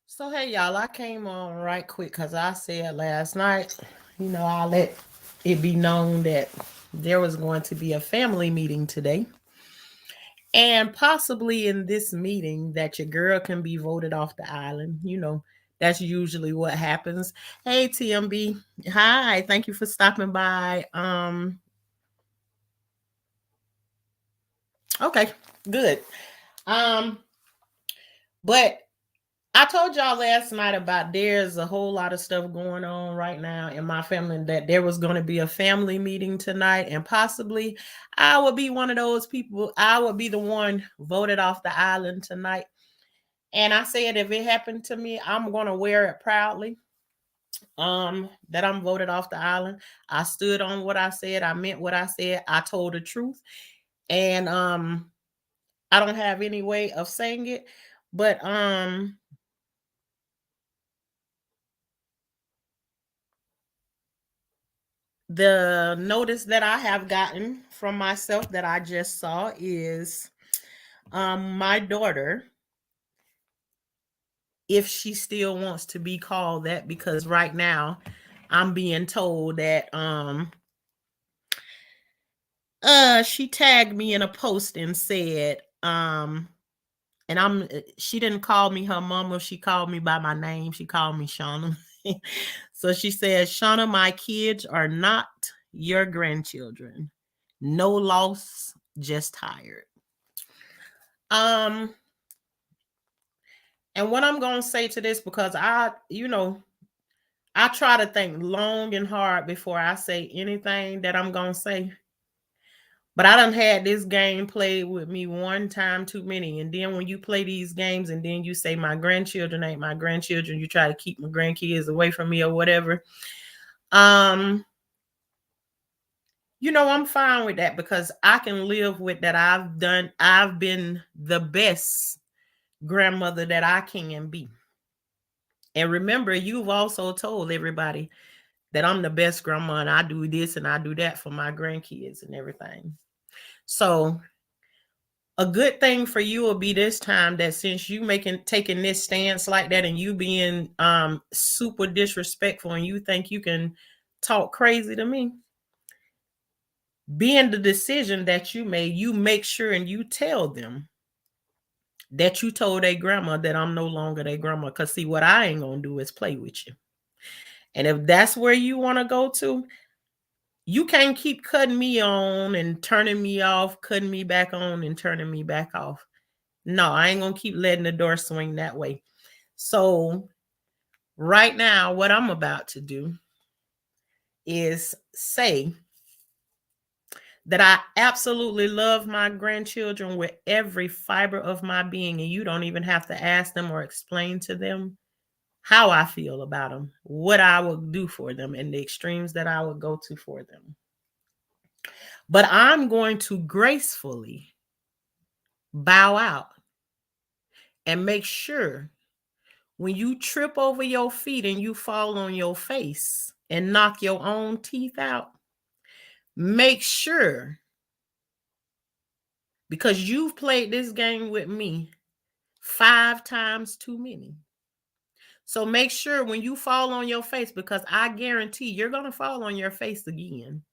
So hey y'all, I came on right quick because I said last night, I let it be known that there was going to be a family meeting today. And possibly in this meeting that your girl can be voted off the island. That's usually what happens. Hey TMB. Hi, thank you for stopping by. Okay, good. Um, but I told y'all last night about there's a whole lot of stuff going on right now in my family, that there was going to be a family meeting tonight, and possibly I would be one of those people. I would be the one voted off the island tonight. And I said if it happened to me, I'm going to wear it proudly. That I'm voted off the island. I stood on what I said. I meant what I said. I told the truth. And I don't have any way of saying it, but the notice that I have gotten from myself that I just saw is my daughter, if she still wants to be called that, because right now I'm being told that she tagged me in a post and said and she didn't call me her mama, she called me by my name. She called me Shauna. So she says, Shauna, my kids are not your grandchildren. No loss, just tired. Um, and what I'm gonna say to this, because I try to think long and hard before I say anything that I'm gonna say. But I done had this game played with me one time too many. And then when you play these games and then you say my grandchildren ain't my grandchildren, you try to keep my grandkids away from me or whatever. Um, I'm fine with that because I can live with that. I've been the best grandmother that I can be. And remember, you've also told everybody that I'm the best grandma and I do this and I do that for my grandkids and everything. So a good thing for you will be this time that since you taking this stance like that and you being super disrespectful and you think you can talk crazy to me, being the decision that you made, you make sure and you tell them that you told a grandma that I'm no longer their grandma. Cause see, what I ain't gonna do is play with you. And if that's where you want to go to, you can't keep cutting me on and turning me off, cutting me back on and turning me back off. No, I ain't gonna keep letting the door swing that way. So right now, what I'm about to do is say that I absolutely love my grandchildren with every fiber of my being, and you don't even have to ask them or explain to them how I feel about them, what I would do for them, and the extremes that I would go to for them. But I'm going to gracefully bow out and make sure when you trip over your feet and you fall on your face and knock your own teeth out, make sure, because you've played this game with me 5 times too many. So make sure when you fall on your face, because I guarantee you're going to fall on your face again.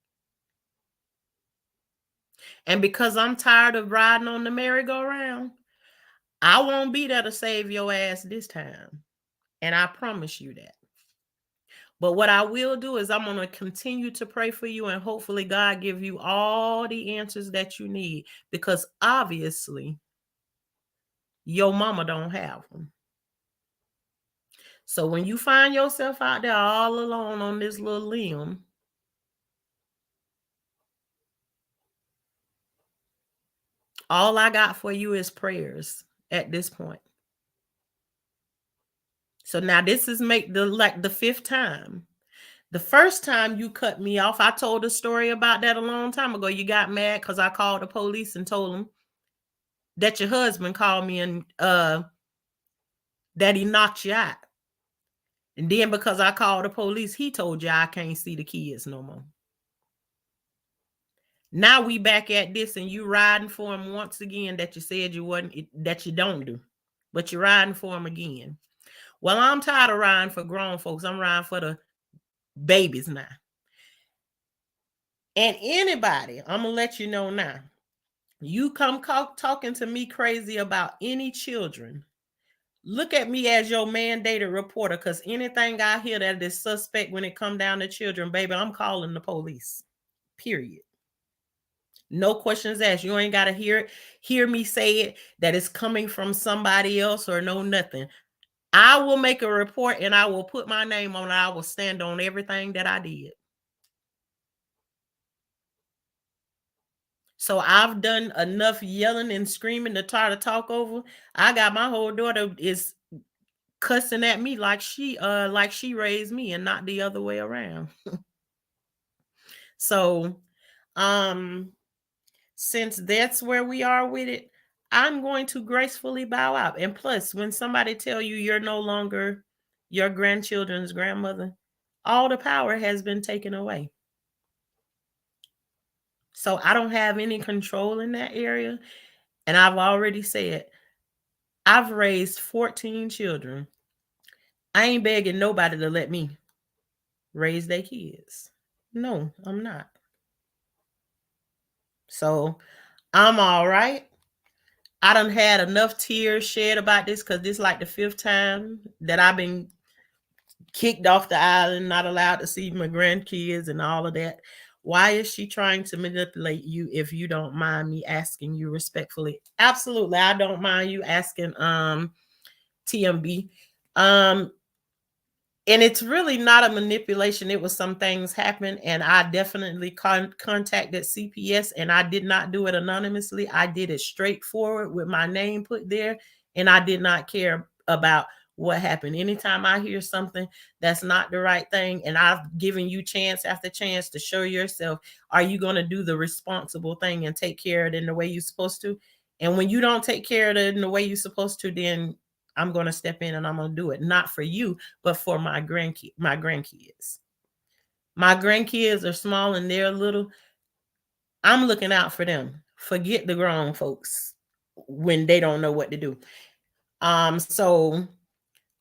And because I'm tired of riding on the merry-go-round, I won't be there to save your ass this time. And I promise you that. But what I will do is I'm going to continue to pray for you and hopefully God give you all the answers that you need, because obviously your mama don't have them. So when you find yourself out there all alone on this little limb, all I got for you is prayers at this point. So now this is the fifth time. The first time you cut me off, I told a story about that a long time ago. You got mad because I called the police and told them that your husband called me and that he knocked you out. And then because I called the police, he told you I can't see the kids no more. Now we back at this and you riding for him once again that you said you wasn't, that you don't do. But you're riding for him again. Well, I'm tired of riding for grown folks. I'm riding for the babies now. And anybody, I'm gonna let you know now. You come talking to me crazy about any children. Look at me as your mandated reporter, because anything I hear that is suspect when it come down to children, baby, I'm calling the police. Period. No questions asked. You ain't got to hear me say it that it's coming from somebody else or no nothing. I will make a report and I will put my name on it. I will stand on everything that I did. So I've done enough yelling and screaming to try to talk over. I got my whole daughter is cussing at me like she raised me and not the other way around. So since that's where we are with it, I'm going to gracefully bow out. And plus, when somebody tell you you're no longer your grandchildren's grandmother, all the power has been taken away. So I don't have any control in that area. And I've already said, I've raised 14 children. I ain't begging nobody to let me raise their kids. No, I'm not. So I'm all right. I done had enough tears shed about this because this like the 5th time that I've been kicked off the island, not allowed to see my grandkids and all of that. Why is she trying to manipulate you, if you don't mind me asking you respectfully? Absolutely, I don't mind you asking TMB. And it's really not a manipulation. It was some things happened, and I definitely contacted CPS, and I did not do it anonymously. I did it straightforward with my name put there, and I did not care about what happened. Anytime I hear something that's not the right thing, and I've given you chance after chance to show yourself, are you going to do the responsible thing and take care of it in the way you're supposed to? And when you don't take care of it in the way you're supposed to, then I'm going to step in and I'm going to do it, not for you, but for my grandkids. My grandkids are small and they're little. I'm looking out for them. Forget the grown folks when they don't know what to do. So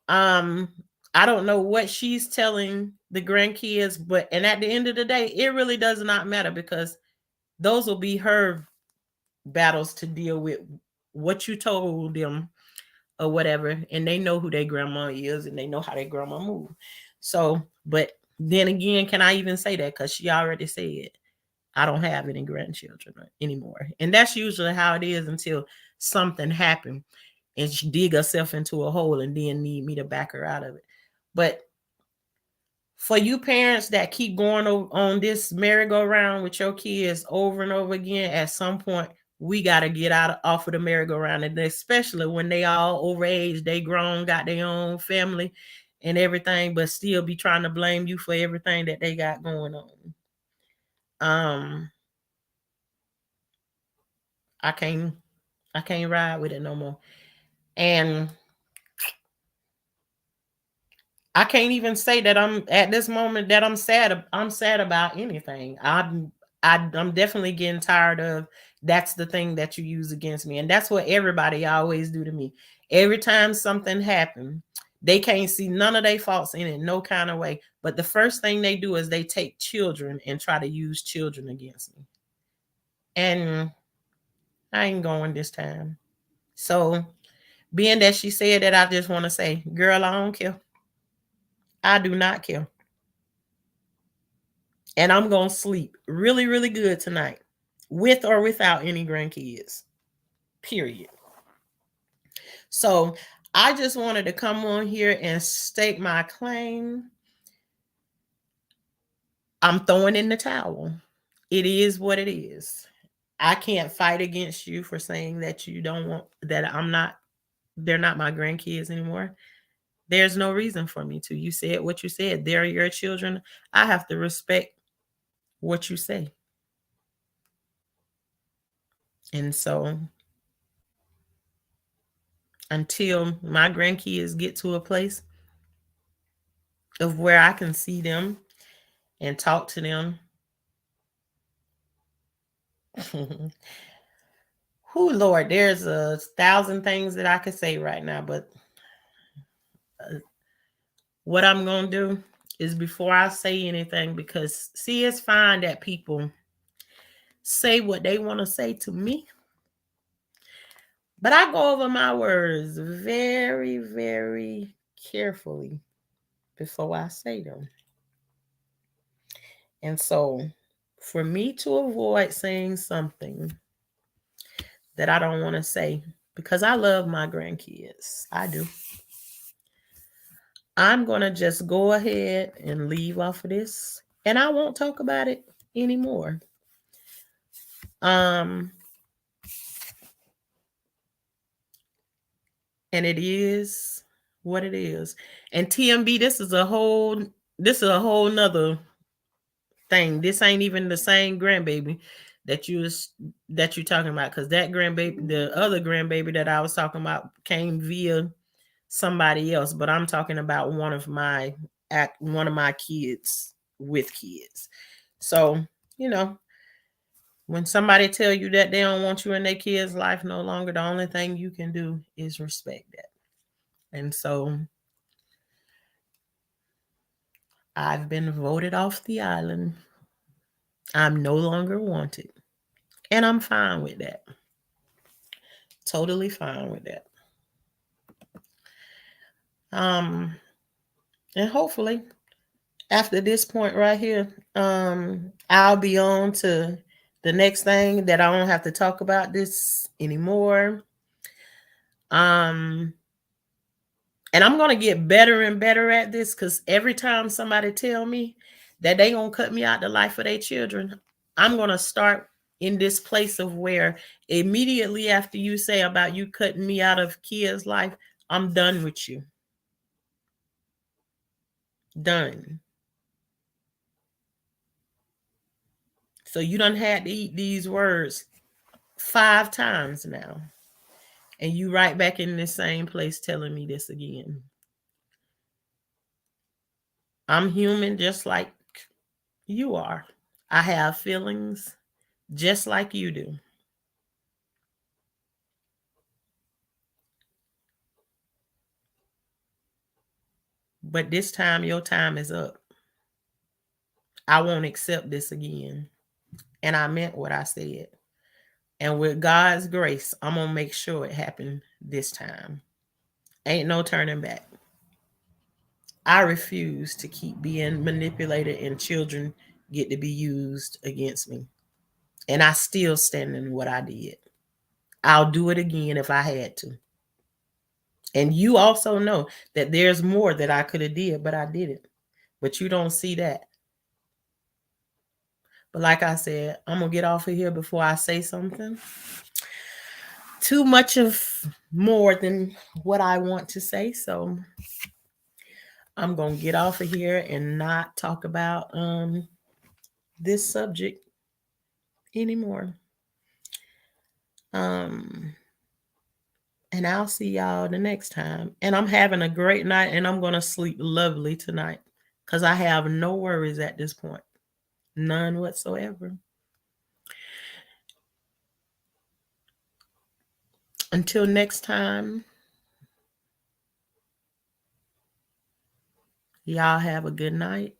I don't know what she's telling the grandkids, and at the end of the day, it really does not matter, because those will be her battles to deal with. What you told them or whatever, and they know who their grandma is and they know how their grandma move. So, but then again, can I even say that? Because she already said I don't have any grandchildren anymore. And that's usually how it is until something happened and she dig herself into a hole and then need me to back her out of it. But for you parents that keep going on this merry-go-round with your kids over and over again, at some point we got to get off of the merry-go-round, and especially when they all over age, they grown, got their own family and everything, but still be trying to blame you for everything that they got going on. I can't ride with it no more. And I can't even say that I'm at this moment that I'm sad. I'm sad about anything. I'm definitely getting tired of that's the thing that you use against me. And that's what everybody always do to me. Every time something happens, they can't see none of their faults in it, no kind of way. But the first thing they do is they take children and try to use children against me. And I ain't going this time. So being that she said that, I just want to say, girl, I don't care. I do not care. And I'm going to sleep really, really good tonight, with or without any grandkids, period. So I just wanted to come on here and state my claim. I'm throwing in the towel. It is what it is. I can't fight against you for saying that you don't want, that they're not my grandkids anymore. There's no reason for me to. You said what you said. They're your children. I have to respect what you say. And so until my grandkids get to a place of where I can see them and talk to them, who, Lord, there's 1,000 things that I could say right now, but What I'm going to do is before I say anything, because see, it's fine that people say what they want to say to me, but I go over my words very, very carefully before I say them. And so, for me to avoid saying something that I don't want to say, because I love my grandkids, I do, I'm going to just go ahead and leave off of this, and I won't talk about it anymore. Um, and it is what it is. And TMB, this is a whole nother thing. This ain't even the same grandbaby that you're talking about, because that grandbaby, the other grandbaby that I was talking about, came via somebody else. But I'm talking about one of my kids with kids. So, you know, when somebody tell you that they don't want you in their kid's life no longer, the only thing you can do is respect that. And so I've been voted off the island. I'm no longer wanted. And I'm fine with that. Totally fine with that. And hopefully after this point right here, I'll be on to the next thing that I don't have to talk about this anymore. And I'm gonna get better and better at this, because every time somebody tell me that they gonna cut me out the life of their children, I'm gonna start in this place of where immediately after you say about you cutting me out of kids' life, I'm done with you. Done. So you done had to eat these words 5 times now. And you right back in the same place telling me this again. I'm human just like you are. I have feelings just like you do. But this time, your time is up. I won't accept this again. And I meant what I said. And with God's grace, I'm going to make sure it happened this time. Ain't no turning back. I refuse to keep being manipulated and children get to be used against me. And I still stand in what I did. I'll do it again if I had to. And you also know that there's more that I could have did, but I didn't. But you don't see that. But like I said, I'm going to get off of here before I say something too much of more than what I want to say. So I'm going to get off of here and not talk about this subject anymore. And I'll see y'all the next time. And I'm having a great night, and I'm going to sleep lovely tonight because I have no worries at this point. None whatsoever. Until next time, y'all have a good night.